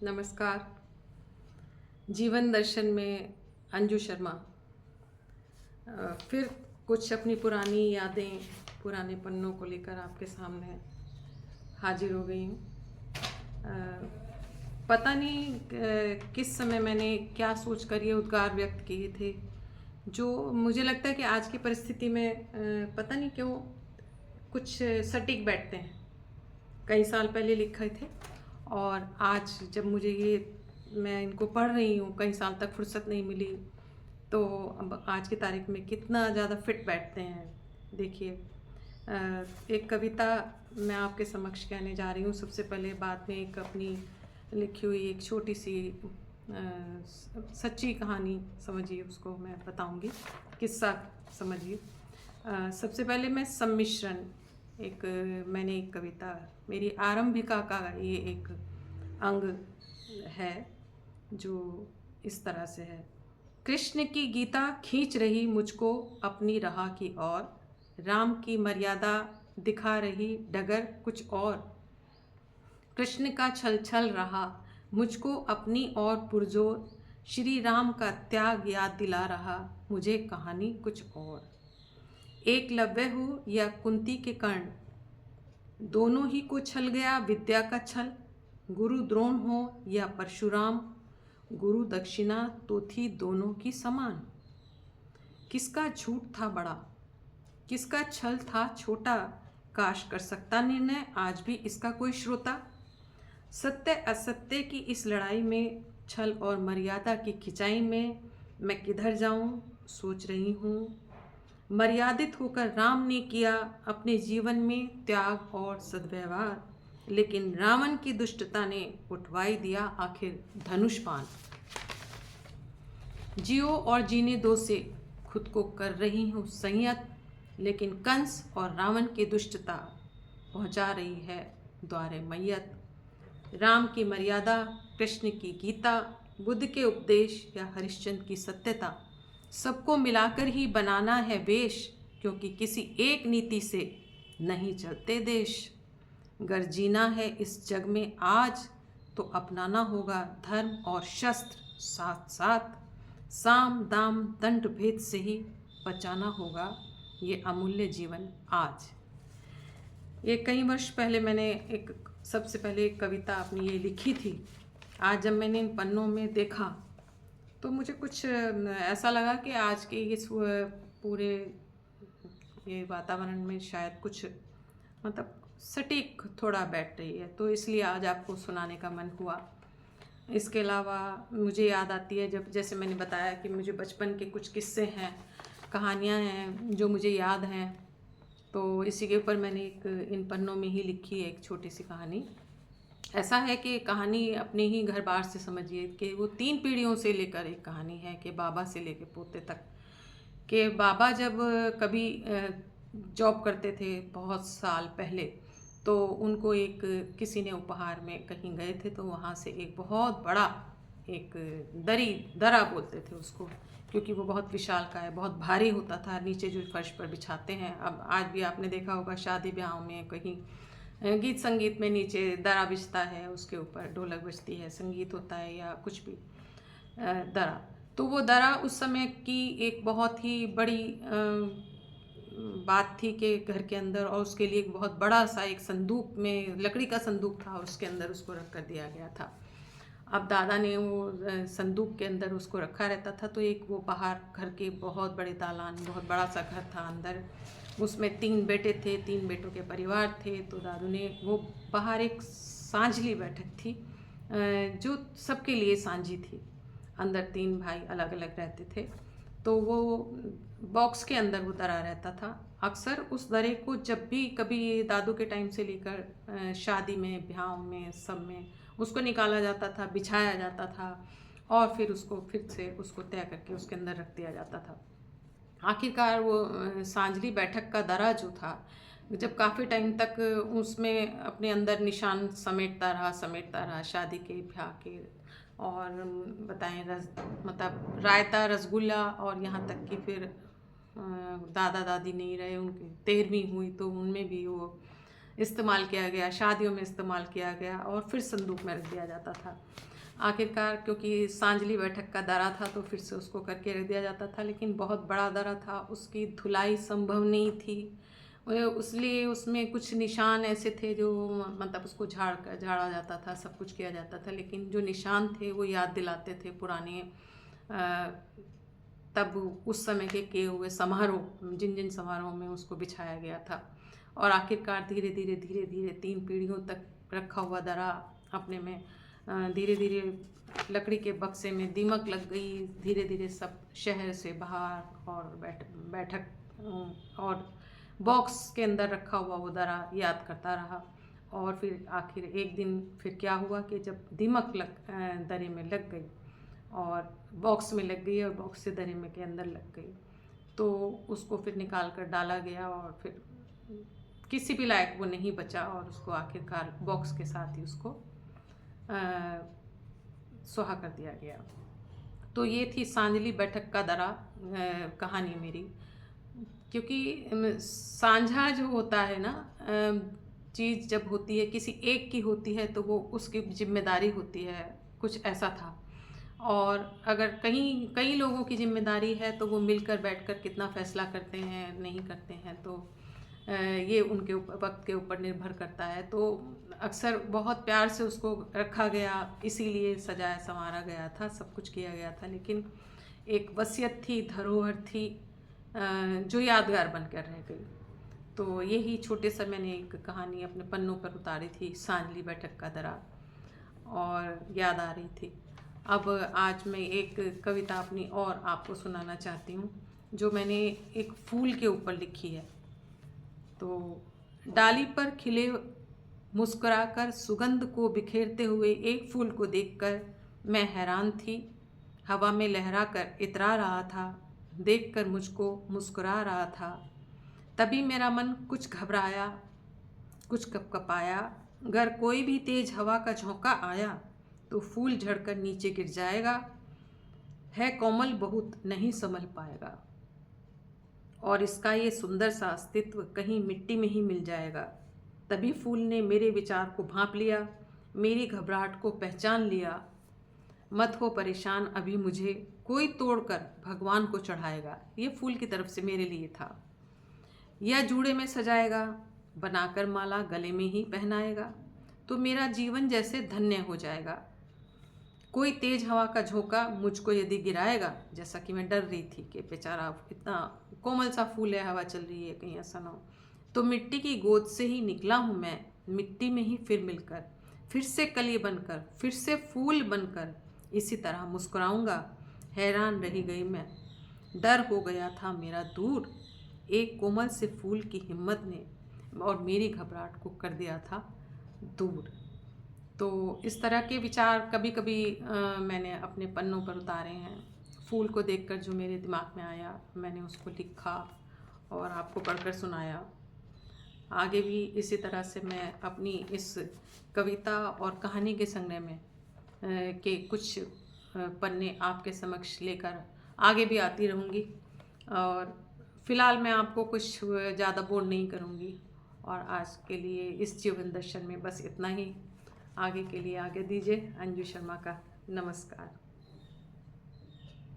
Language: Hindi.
नमस्कार। जीवन दर्शन में अंजू शर्मा। फिर कुछ अपनी पुरानी यादें, पुराने पन्नों को लेकर आपके सामने हाजिर हो गई हूँ। पता नहीं किस समय मैंने क्या सोचकर ये उद्गार व्यक्त किए थे, जो मुझे लगता है कि आज की परिस्थिति में पता नहीं क्यों कुछ सटीक बैठते हैं। कई साल पहले लिखे थे और आज जब मुझे ये मैं इनको पढ़ रही हूँ, कई साल तक फुर्सत नहीं मिली, तो अब आज की तारीख में कितना ज़्यादा फिट बैठते हैं। देखिए, एक कविता मैं आपके समक्ष कहने जा रही हूँ। सबसे पहले बाद में एक अपनी लिखी हुई एक छोटी सी सच्ची कहानी समझिए, उसको मैं बताऊँगी, किस्सा समझिए। सबसे पहले मैं सम्मिश्रण मैंने एक कविता, मेरी आरंभिका का ये एक अंग है जो इस तरह से है। कृष्ण की गीता खींच रही मुझको अपनी राह की ओर, राम की मर्यादा दिखा रही डगर कुछ और। कृष्ण का छल छल रहा मुझको अपनी ओर पुरजोर, श्री राम का त्याग याद दिला रहा मुझे कहानी कुछ और। एकलव्य हो या कुंती के कर्ण, दोनों ही को छल गया विद्या का छल। गुरु द्रोण हो या परशुराम, गुरु दक्षिणा तो थी दोनों की समान। किसका झूठ था बड़ा, किसका छल था छोटा, काश कर सकता निर्णय आज भी इसका कोई श्रोता। सत्य असत्य की इस लड़ाई में, छल और मर्यादा की खिंचाई में, मैं किधर जाऊं सोच रही हूँ। मर्यादित होकर राम ने किया अपने जीवन में त्याग और सद्व्यवहार, लेकिन रावण की दुष्टता ने उठवाई दिया आखिर धनुष बाण। जियो और जीने दो से खुद को कर रही हूँ संयत, लेकिन कंस और रावण की दुष्टता पहुँचा रही है द्वारे मैयत। राम की मर्यादा, कृष्ण की गीता, बुद्ध के उपदेश या हरिश्चंद्र की सत्यता, सबको मिलाकर ही बनाना है वेश, क्योंकि किसी एक नीति से नहीं चलते देश। अगर जीना है इस जग में आज, तो अपनाना होगा धर्म और शस्त्र साथ साथ। साम दाम दंड भेद से ही बचाना होगा ये अमूल्य जीवन आज। ये कई वर्ष पहले मैंने सबसे पहले एक कविता अपनी ये लिखी थी। आज जब मैंने इन पन्नों में देखा तो मुझे कुछ ऐसा लगा कि आज के इस पूरे ये वातावरण में शायद कुछ मतलब सटीक थोड़ा बैठ रही है, तो इसलिए आज आपको सुनाने का मन हुआ। इसके अलावा मुझे याद आती है, जब जैसे मैंने बताया कि मुझे बचपन के कुछ किस्से हैं, कहानियाँ हैं जो मुझे याद हैं, तो इसी के ऊपर मैंने इन पन्नों में ही लिखी है एक छोटी सी कहानी। ऐसा है कि कहानी अपने ही घर बार से समझिए कि वो 3 पीढ़ियों से लेकर एक कहानी है कि बाबा से लेकर पोते तक। कि बाबा जब कभी जॉब करते थे बहुत साल पहले, तो उनको किसी ने उपहार में कहीं गए थे, तो वहाँ से एक बहुत बड़ा एक दरा बोलते थे उसको, क्योंकि वो बहुत विशालकाय बहुत भारी होता था, नीचे जो फर्श पर बिछाते हैं। अब आज भी आपने देखा होगा शादी ब्याह में कहीं गीत संगीत में नीचे दरा बिछता है, उसके ऊपर ढोलक बजती है, संगीत होता है या कुछ भी दरा। तो वो दरा उस समय की एक बहुत ही बड़ी बात थी कि घर के अंदर, और उसके लिए एक बहुत बड़ा सा एक संदूक में, लकड़ी का संदूक था, उसके अंदर उसको रख कर दिया गया था। अब दादा ने वो संदूक के अंदर उसको रखा रहता था, तो एक वो बाहर घर के बहुत बड़े दालान, बहुत बड़ा सा घर था, अंदर उसमें 3 बेटे थे, 3 बेटों के परिवार थे। तो दादू ने वो बाहर एक सांझली बैठक थी जो सबके लिए सांझी थी, अंदर 3 भाई अलग अलग रहते थे। तो वो बॉक्स के अंदर वो दरा रहता था। अक्सर उस दरे को जब भी कभी दादू के टाइम से लेकर शादी में, ब्याह में, सब में उसको निकाला जाता था, बिछाया जाता था, और फिर से उसको तय करके उसके अंदर रख दिया जाता था। आखिरकार वो सांझली बैठक का दरा जो था, जब काफ़ी टाइम तक उसमें अपने अंदर निशान समेटता रहा शादी के, ब्याह के, और बताएं मतलब रायता, रसगुल्ला, और यहाँ तक कि फिर दादा दादी नहीं रहे, उनकी 13वीं हुई तो उनमें भी वो इस्तेमाल किया गया, शादियों में इस्तेमाल किया गया और फिर संदूक में रख दिया जाता था। आखिरकार क्योंकि सांझली बैठक का दरा था तो फिर से उसको करके रख दिया जाता था, लेकिन बहुत बड़ा दरा था, उसकी धुलाई संभव नहीं थी। इसलिए उसमें कुछ निशान ऐसे थे जो मतलब उसको झाड़ा जाता था, सब कुछ किया जाता था, लेकिन जो निशान थे वो याद दिलाते थे पुराने तब उस समय के किए हुए समारोह, जिन जिन समारोह में उसको बिछाया गया था। और आखिरकार धीरे धीरे 3 पीढ़ियों तक रखा हुआ दरा अपने में धीरे धीरे लकड़ी के बक्से में दीमक लग गई। धीरे धीरे सब शहर से बाहर और बैठक और बॉक्स के अंदर रखा हुआ वो दरा याद करता रहा। और फिर आखिर एक दिन फिर क्या हुआ कि जब दीमक दरे में लग गई और बॉक्स में लग गई और बॉक्स से दरे में के अंदर लग गई, तो उसको फिर निकाल कर डाला गया और फिर किसी भी लायक वो नहीं बचा और उसको आखिरकार बॉक्स के साथ ही उसको सुहा कर दिया गया। तो ये थी सांझली बैठक का दरा कहानी मेरी। क्योंकि सांझा जो होता है ना, चीज़ जब होती है किसी एक की होती है तो वो उसकी जिम्मेदारी होती है, कुछ ऐसा था। और अगर कई लोगों की जिम्मेदारी है तो वो मिलकर बैठकर कितना फैसला करते हैं नहीं करते हैं, तो ये उनके वक्त के ऊपर निर्भर करता है। तो अक्सर बहुत प्यार से उसको रखा गया, इसीलिए सजाया संवारा गया था, सब कुछ किया गया था, लेकिन एक वसीयत थी, धरोहर थी जो यादगार बनकर रह गई। तो यही छोटे से मैंने एक कहानी अपने पन्नों पर उतारी थी, सांझली बैठक का दरा, और याद आ रही थी। अब आज मैं एक कविता अपनी और आपको सुनाना चाहती हूँ, जो मैंने एक फूल के ऊपर लिखी है। तो डाली पर खिले मुस्कुराकर सुगंध को बिखेरते हुए एक फूल को देखकर मैं हैरान थी। हवा में लहरा कर इतरा रहा था, देखकर मुझको मुस्कुरा रहा था। तभी मेरा मन कुछ घबराया, कुछ कपकपाया। अगर कोई भी तेज हवा का झोंका आया तो फूल झड़कर नीचे गिर जाएगा। है कोमल बहुत, नहीं संभल पाएगा, और इसका ये सुंदर सा अस्तित्व कहीं मिट्टी में ही मिल जाएगा। तभी फूल ने मेरे विचार को भांप लिया, मेरी घबराहट को पहचान लिया। मत हो परेशान, अभी मुझे कोई तोड़कर भगवान को चढ़ाएगा। ये फूल की तरफ से मेरे लिए था। या जूड़े में सजाएगा, बनाकर माला गले में ही पहनाएगा, तो मेरा जीवन जैसे धन्य हो जाएगा। कोई तेज हवा का झोंका मुझको यदि गिराएगा, जैसा कि मैं डर रही थी कि बेचारा इतना कोमल सा फूल है, हवा चल रही है, कहीं ऐसा ना हो, तो मिट्टी की गोद से ही निकला हूँ मैं, मिट्टी में ही फिर मिलकर, फिर से कली बनकर, फिर से फूल बनकर इसी तरह मुस्कुराऊंगा। हैरान रही गई मैं, डर हो गया था मेरा दूर। एक कोमल से फूल की हिम्मत ने और मेरी घबराहट को कर दिया था दूर। तो इस तरह के विचार कभी कभी मैंने अपने पन्नों पर उतारे हैं। फूल को देखकर जो मेरे दिमाग में आया, मैंने उसको लिखा और आपको पढ़कर सुनाया। आगे भी इसी तरह से मैं अपनी इस कविता और कहानी के संग्रह में के कुछ पन्ने आपके समक्ष लेकर आगे भी आती रहूँगी। और फ़िलहाल मैं आपको कुछ ज़्यादा बोर नहीं करूँगी। और आज के लिए इस जीवन दर्शन में बस इतना ही। आगे के लिए आगे दीजिए। अंजू शर्मा का नमस्कार।